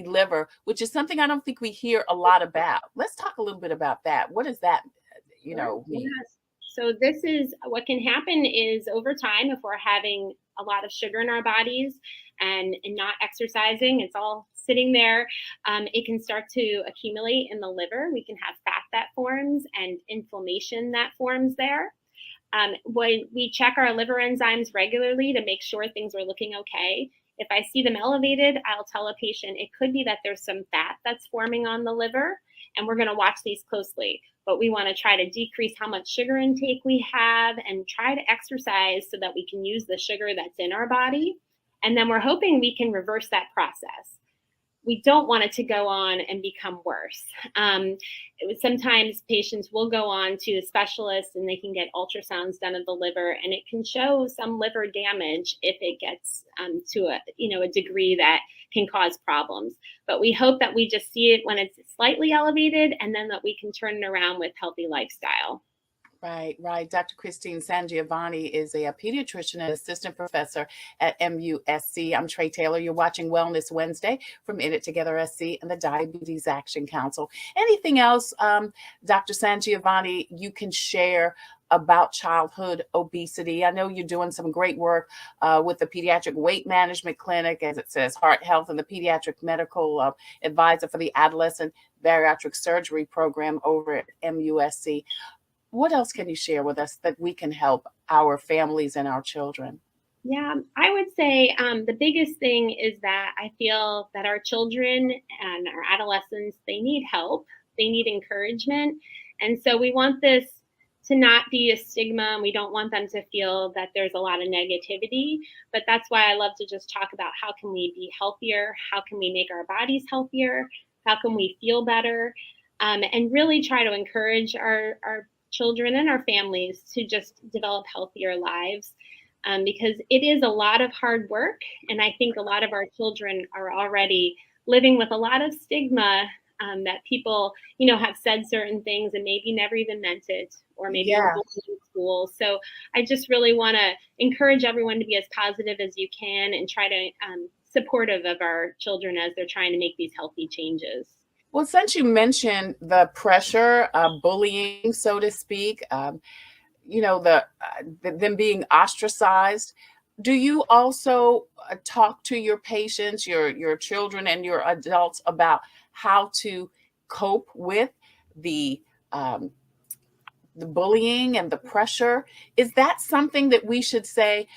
liver, which is something I don't think we hear a lot about. Let's talk a little bit about that. What does that, mean? Yes. So this is what can happen is over time, if we're having a lot of sugar in our bodies and not exercising, it's all sitting there. It can start to accumulate in the liver. We can have fat that forms and inflammation that forms there. When we check our liver enzymes regularly to make sure things are looking okay, if I see them elevated, I'll tell a patient it could be that there's some fat that's forming on the liver, and we're going to watch these closely. But we want to try to decrease how much sugar intake we have and try to exercise so that we can use the sugar that's in our body. And then we're hoping we can reverse that process. We don't want it to go on and become worse. Sometimes patients will go on to a specialist and they can get ultrasounds done of the liver, and it can show some liver damage if it gets to a degree that can cause problems. But we hope that we just see it when it's slightly elevated, and then that we can turn it around with healthy lifestyle. Right. Dr. Christine SanGiovanni is a pediatrician and assistant professor at MUSC. I'm Trey Taylor. You're watching Wellness Wednesday from In It Together SC and the Diabetes Action Council. Anything else, Dr. SanGiovanni, you can share about childhood obesity? I know you're doing some great work with the Pediatric Weight Management Clinic, as it says, Heart Health, and the Pediatric Medical Advisor for the Adolescent Bariatric Surgery Program over at MUSC. What else can you share with us that we can help our families and our children? Yeah, I would say the biggest thing is that I feel that our children and our adolescents, they need help. They need encouragement. And so we want this to not be a stigma. We don't want them to feel that there's a lot of negativity. But that's why I love to just talk about how can we be healthier? How can we make our bodies healthier? How can we feel better? And really try to encourage our children and our families to just develop healthier lives, because it is a lot of hard work. And I think a lot of our children are already living with a lot of stigma that people, have said certain things and maybe never even meant it, or maybe were bullied in school. So I just really want to encourage everyone to be as positive as you can and try to supportive of our children as they're trying to make these healthy changes. Well, since you mentioned the pressure, bullying, so to speak, them being ostracized, do you also talk to your patients, your children and your adults about how to cope with the bullying and the pressure? Is that something that we should say?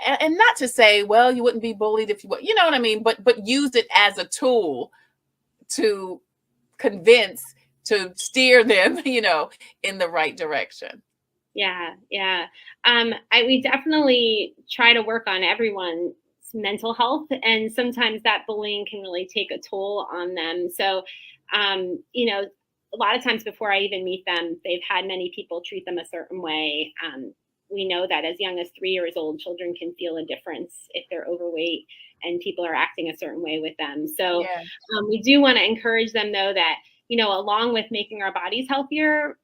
And not to say, well, you wouldn't be bullied if you would, you know what I mean? But use it as a tool to steer them, in the right direction. Yeah. We definitely try to work on everyone's mental health, and sometimes that bullying can really take a toll on them. So, a lot of times before I even meet them, they've had many people treat them a certain way. We know that as young as 3 years old, children can feel a difference if they're overweight and people are acting a certain way with them. So we do want to encourage them, though, that, along with making our bodies healthier,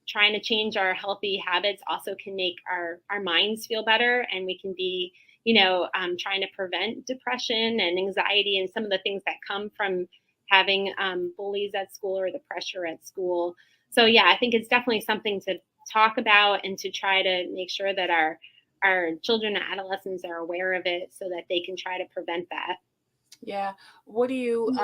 trying to change our healthy habits also can make our minds feel better. And we can be, trying to prevent depression and anxiety and some of the things that come from having bullies at school or the pressure at school. So, yeah, I think it's definitely something to talk about and to try to make sure that our children and adolescents are aware of it so that they can try to prevent that. Yeah. What do you,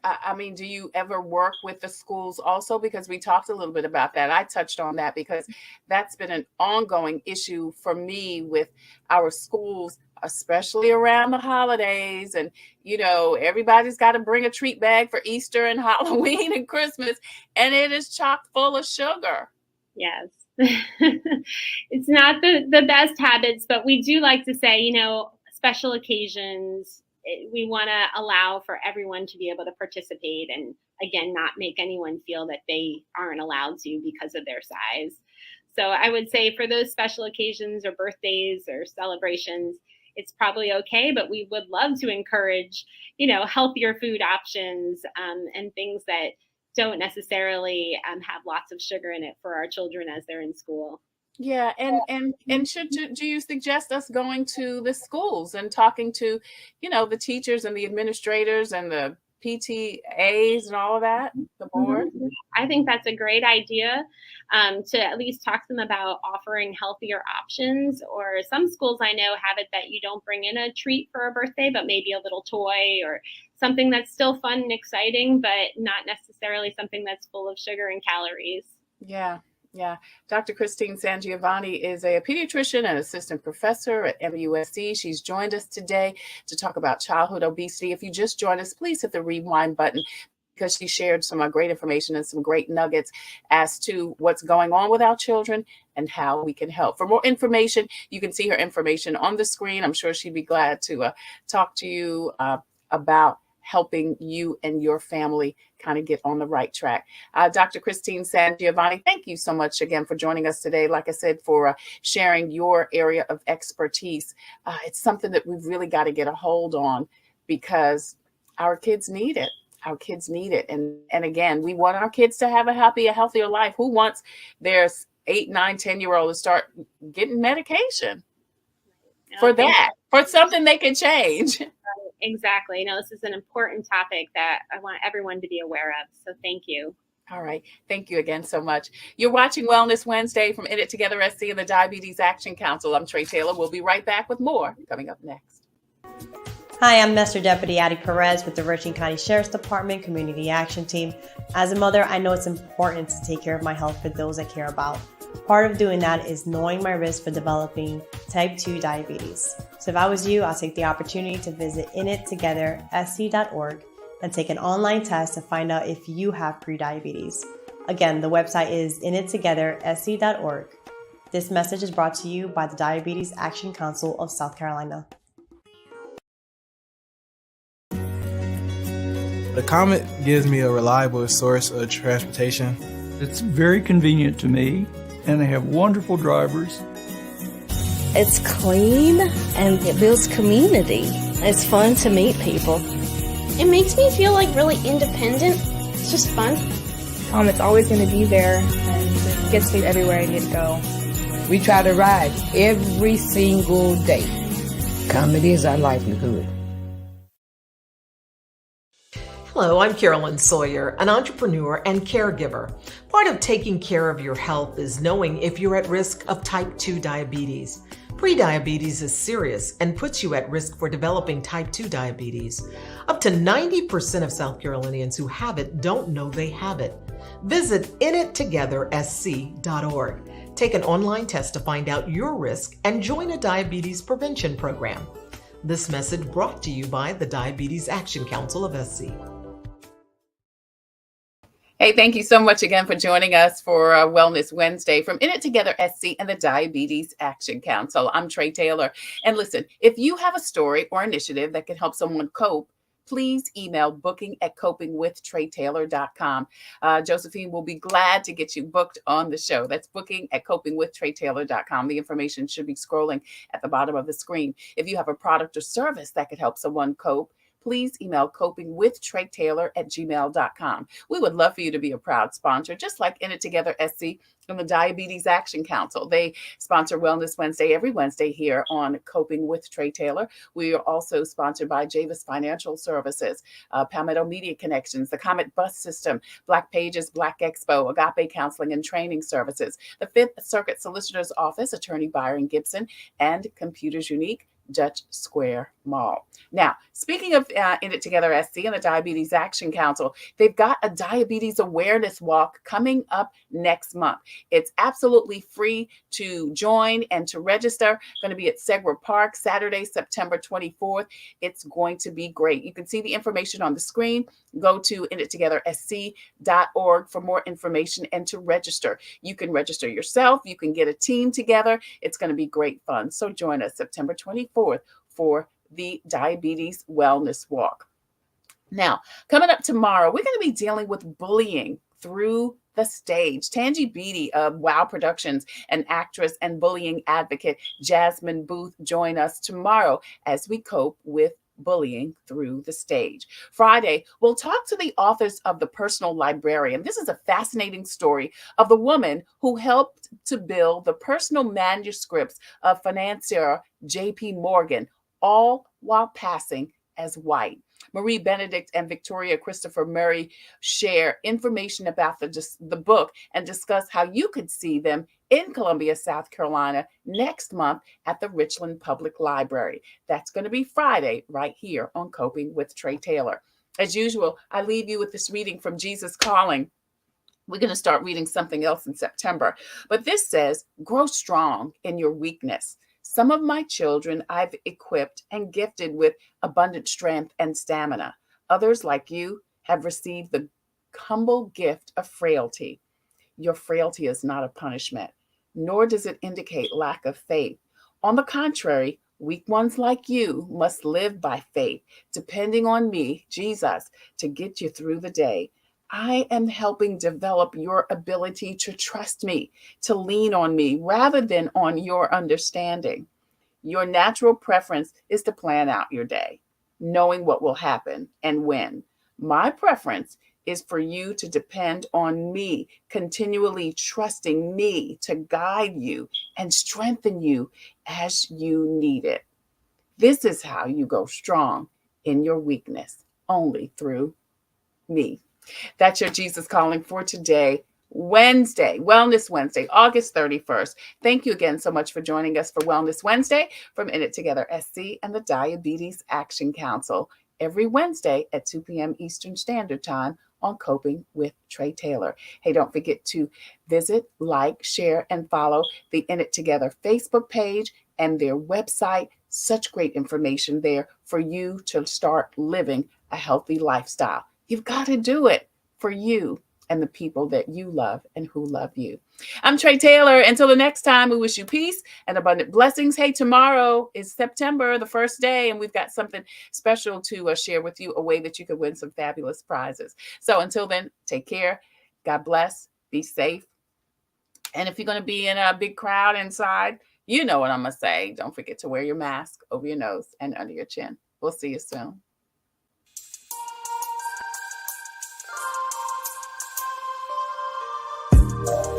I mean, do you ever work with the schools also? Because we talked a little bit about that. I touched on that because that's been an ongoing issue for me with our schools, especially around the holidays. And, everybody's got to bring a treat bag for Easter and Halloween and Christmas, and it is chock full of sugar. Yes. It's not the best habits, but we do like to say, special occasions, we want to allow for everyone to be able to participate and, again, not make anyone feel that they aren't allowed to because of their size. So I would say for those special occasions or birthdays or celebrations, it's probably okay, but we would love to encourage, healthier food options and things that don't necessarily have lots of sugar in it for our children as they're in school. Yeah, and do you suggest us going to the schools and talking to, the teachers and the administrators and the PTAs and all of that, the board? I think that's a great idea to at least talk to them about offering healthier options. Or some schools I know have it that you don't bring in a treat for a birthday, but maybe a little toy or something that's still fun and exciting, but not necessarily something that's full of sugar and calories. Yeah. Yeah. Dr. Christine SanGiovanni is a pediatrician and assistant professor at MUSC. She's joined us today to talk about childhood obesity. If you just joined us, please hit the rewind button because she shared some great information and some great nuggets as to what's going on with our children and how we can help. For more information, you can see her information on the screen. I'm sure she'd be glad to talk to you about helping you and your family kind of get on the right track. Dr. Christine SanGiovanni, thank you so much again for joining us today. Like I said, for sharing your area of expertise. It's something that we've really got to get a hold on because our kids need it. Our kids need it. And again, we want our kids to have a healthier life. Who wants their 8, 9, 10-year-old to start getting medication for that, for something they can change? Exactly. This is an important topic that I want everyone to be aware of. So thank you. All right. Thank you again so much. You're watching Wellness Wednesday from In It Together SC and the Diabetes Action Council. I'm Trey Taylor. We'll be right back with more coming up next. Hi, I'm Master Deputy Addie Perez with the Virginia County Sheriff's Department Community Action Team. As a mother, I know it's important to take care of my health for those I care about. Part of doing that is knowing my risk for developing type 2 diabetes. So if I was you, I'll take the opportunity to visit inittogethersc.org and take an online test to find out if you have prediabetes. Again, the website is inittogethersc.org. This message is brought to you by the Diabetes Action Council of South Carolina. The Comet gives me a reliable source of transportation. It's very convenient to me, and they have wonderful drivers. It's clean and it builds community. It's fun to meet people. It makes me feel like really independent. It's just fun. Comet's always going to be there and it gets me everywhere I need to go. We try to ride every single day. Comet is our livelihood. Hello, I'm Carolyn Sawyer, an entrepreneur and caregiver. Part of taking care of your health is knowing if you're at risk of type 2 diabetes. Prediabetes is serious and puts you at risk for developing type 2 diabetes. Up to 90% of South Carolinians who have it don't know they have it. Visit inittogethersc.org. Take an online test to find out your risk and join a diabetes prevention program. This message brought to you by the Diabetes Action Council of SC. Hey, thank you so much again for joining us for Wellness Wednesday from In It Together SC and the Diabetes Action Council. I'm Trey Taylor. And listen, if you have a story or initiative that can help someone cope, please email booking@copingwithtreytaylor.com. Josephine will be glad to get you booked on the show. That's booking@copingwithtreytaylor.com. The information should be scrolling at the bottom of the screen. If you have a product or service that could help someone cope, please email copingwithtreytaylor@gmail.com. We would love for you to be a proud sponsor, just like In It Together SC and the Diabetes Action Council. They sponsor Wellness Wednesday every Wednesday here on Coping with Trey Taylor. We are also sponsored by Javis Financial Services, Palmetto Media Connections, the Comet Bus System, Black Pages, Black Expo, Agape Counseling and Training Services, the Fifth Circuit Solicitor's Office, Attorney Byron Gibson, and Computers Unique, Dutch Square Mall. Now, speaking of In It Together SC and the Diabetes Action Council, they've got a diabetes awareness walk coming up next month. It's absolutely free to join and to register. Going to be at Segra Park, Saturday, September 24th. It's going to be great. You can see the information on the screen. Go to inittogethersc.org for more information and to register. You can register yourself. You can get a team together. It's going to be great fun. So join us September 24th for the Diabetes Wellness Walk. Now, coming up tomorrow, we're going to be dealing with bullying through the stage. Tangi Beatty of WOW Productions, an actress and bullying advocate, Jasmine Booth, join us tomorrow as we cope with bullying through the stage. Friday, we'll talk to the authors of The Personal Librarian. This is a fascinating story of the woman who helped to build the personal manuscripts of financier J.P. Morgan, all while passing as white. Marie Benedict and Victoria Christopher Murray share information about the book and discuss how you could see them in Columbia, South Carolina next month at the Richland Public Library. That's going to be Friday right here on Coping with Trey Taylor. As usual, I leave you with this reading from Jesus Calling. We're going to start reading something else in September, but this says, grow strong in your weakness. Some of my children I've equipped and gifted with abundant strength and stamina. Others, like you, have received the humble gift of frailty. Your frailty is not a punishment, nor does it indicate lack of faith. On the contrary, weak ones like you must live by faith, depending on me, Jesus, to get you through the day. I am helping develop your ability to trust me, to lean on me rather than on your understanding. Your natural preference is to plan out your day, knowing what will happen and when. My preference is for you to depend on me, continually trusting me to guide you and strengthen you as you need it. This is how you go strong in your weakness, only through me. That's your Jesus Calling for today, Wednesday, Wellness Wednesday, August 31st. Thank you again so much for joining us for Wellness Wednesday from In It Together SC and the Diabetes Action Council every Wednesday at 2 p.m. Eastern Standard Time on Coping with Trey Taylor. Hey, don't forget to visit, like, share, and follow the In It Together Facebook page and their website. Such great information there for you to start living a healthy lifestyle. You've got to do it for you and the people that you love and who love you. I'm Trey Taylor. Until the next time, we wish you peace and abundant blessings. Hey, tomorrow is September, the first day, and we've got something special to share with you, a way that you could win some fabulous prizes. So until then, take care. God bless. Be safe. And if you're going to be in a big crowd inside, you know what I'm going to say. Don't forget to wear your mask over your nose and under your chin. We'll see you soon.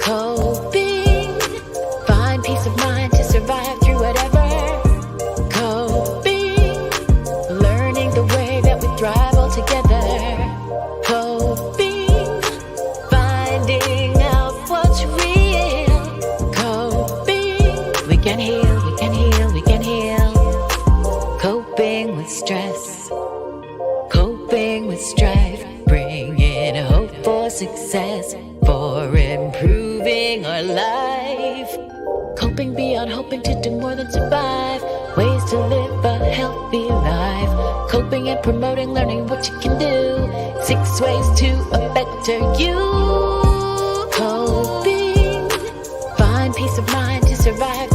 Coping, find peace of mind to survive through whatever. Coping, learning the way that we thrive all together. Coping, finding out what's real. Coping, we can heal, we can heal, we can heal. Coping with stress, coping with strife, bringing hope for success, for improving our life. Coping beyond hoping to do more than survive. Ways to live a healthy life. Coping and promoting, learning what you can do. 6 ways to a better you. Coping, find peace of mind to survive